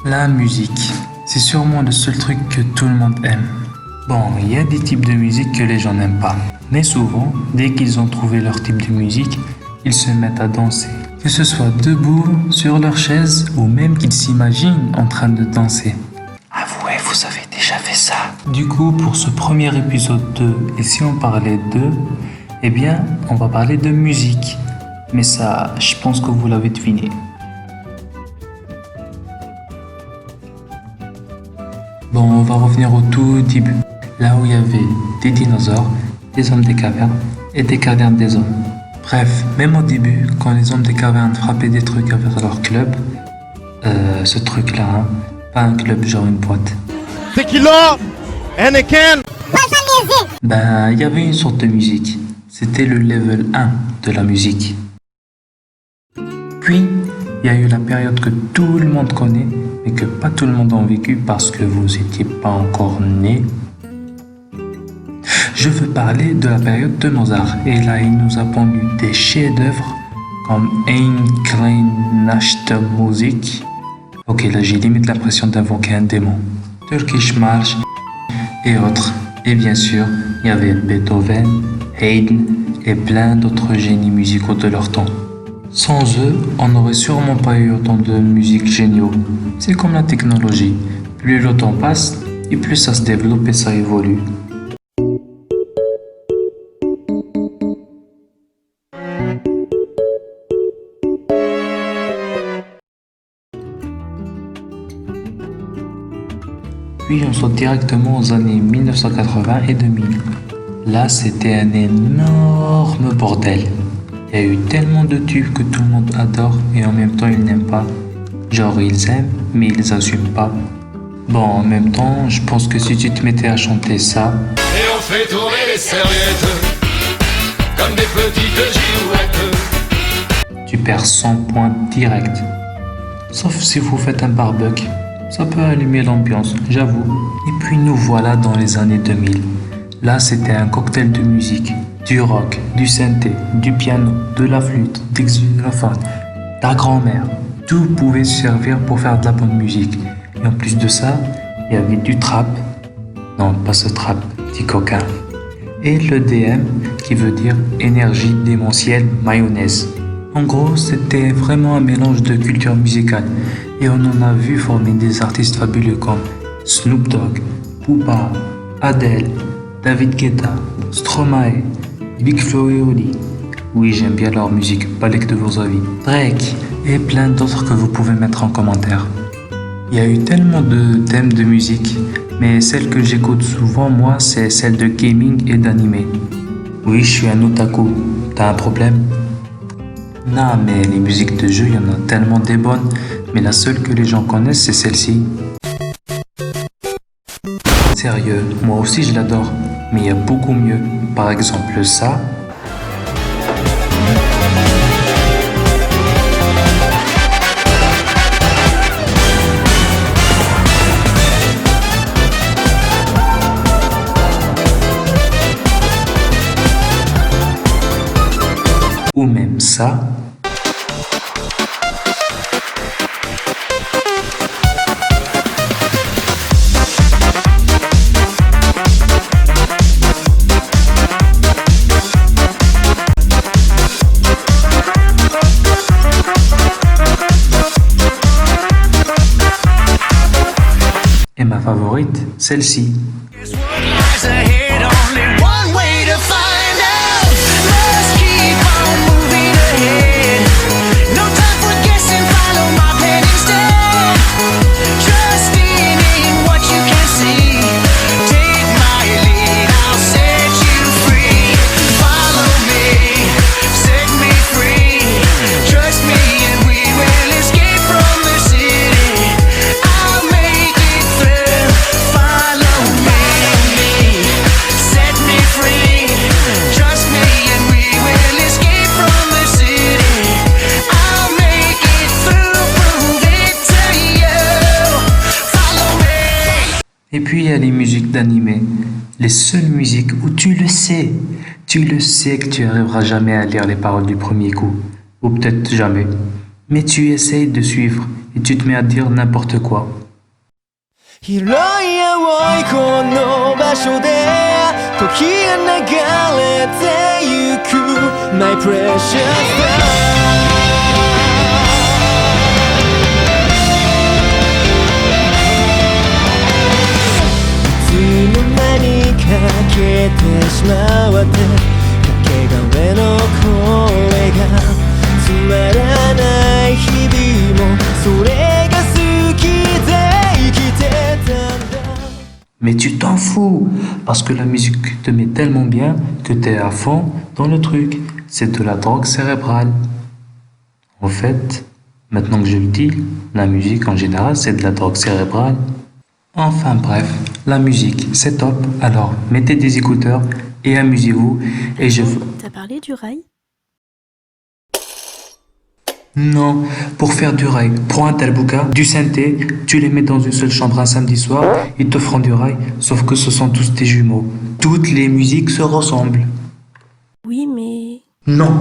La musique, c'est sûrement le seul truc que tout le monde aime. Bon, il y a des types de musique que les gens n'aiment pas. Mais souvent, dès qu'ils ont trouvé leur type de musique, ils se mettent à danser. Que ce soit debout, sur leur chaise, ou même qu'ils s'imaginent en train de danser. Avouez, vous avez déjà fait ça. Du coup, pour ce premier épisode 2, et si on parlait de... Eh bien, on va parler de musique. Mais ça, je pense que vous l'avez deviné. Bon, on va revenir au tout début. Là où il y avait des dinosaures, des hommes des cavernes et des cavernes des hommes. Bref, même au début, quand les hommes des cavernes frappaient des trucs avec leur club, ce truc-là, hein, pas un club genre une boîte. Tequila, Anakin. Ben, il y avait une sorte de musique. C'était le level 1 de la musique. Puis, il y a eu la période que tout le monde connaît, mais que pas tout le monde a vécu parce que vous n'étiez pas encore nés. Je veux parler de la période de Mozart, et là il nous a pondu des chefs-d'œuvre comme Ein kleine Nachtmusik. Ok, là j'ai limite l'impression d'invoquer un démon. Turkish March et autres. Et bien sûr, il y avait Beethoven, Haydn et plein d'autres génies musicaux de leur temps. Sans eux, on n'aurait sûrement pas eu autant de musiques géniaux. C'est comme la technologie. Plus le temps passe, et plus ça se développe et ça évolue. Puis on saute directement aux années 1980 et 2000. Là, c'était un énorme bordel. Il y a eu tellement de tubes que tout le monde adore et en même temps ils n'aiment pas. Genre ils aiment, mais ils assument pas. Bon, en même temps, je pense que si tu te mettais à chanter ça... Et on fait tourner les serviettes comme des petites girouettes. Tu perds 100 points direct. Sauf si vous faites un barbecue. Ça peut allumer l'ambiance, j'avoue. Et puis nous voilà dans les années 2000. Là, c'était un cocktail de musique. Du rock, du synthé, du piano, de la flûte, des xylophones, ta grand-mère. Tout pouvait servir pour faire de la bonne musique. Et en plus de ça, il y avait du trap. Non, pas ce trap, petit coquin. Et le DM, qui veut dire énergie démentielle mayonnaise. En gros, c'était vraiment un mélange de culture musicale. Et on en a vu former des artistes fabuleux comme Snoop Dogg, Booba, Adele, David Guetta, Stromae, Big Flo et Oli. Oui, j'aime bien leur musique, balèque de vos avis. Drake et plein d'autres que vous pouvez mettre en commentaire. Il y a eu tellement de thèmes de musique, mais celle que j'écoute souvent, moi, c'est celle de gaming et d'anime. Oui, je suis un otaku. T'as un problème? Non, mais les musiques de jeu, il y en a tellement des bonnes, mais la seule que les gens connaissent, c'est celle-ci. Sérieux, moi aussi je l'adore, mais il y a beaucoup mieux. Par exemple ça. Ou même ça. Et ma favorite, celle-ci. Et puis il y a les musiques d'animé, les seules musiques où tu le sais que tu n'arriveras jamais à lire les paroles du premier coup, ou peut-être jamais, mais tu essayes de suivre et tu te mets à dire n'importe quoi. 広い青いこの場所で時が流れてゆく My precious star いつの間にかけてしまってかけがえの声がつまらない日々もそれが好きで生きてたんだ Mais tu t'en fous, parce que la musique te met tellement bien que t'es à fond dans le truc. C'est de la drogue cérébrale. En fait, maintenant que je le dis, la musique en général c'est de la drogue cérébrale. Enfin bref, la musique c'est top, alors mettez des écouteurs et amusez-vous et je... T'as parlé du rail? Non, pour faire du rail, prends un talbouka, du synthé, tu les mets dans une seule chambre un samedi soir, ils te feront du rail, sauf que ce sont tous tes jumeaux. Toutes les musiques se ressemblent. Oui, mais... Non,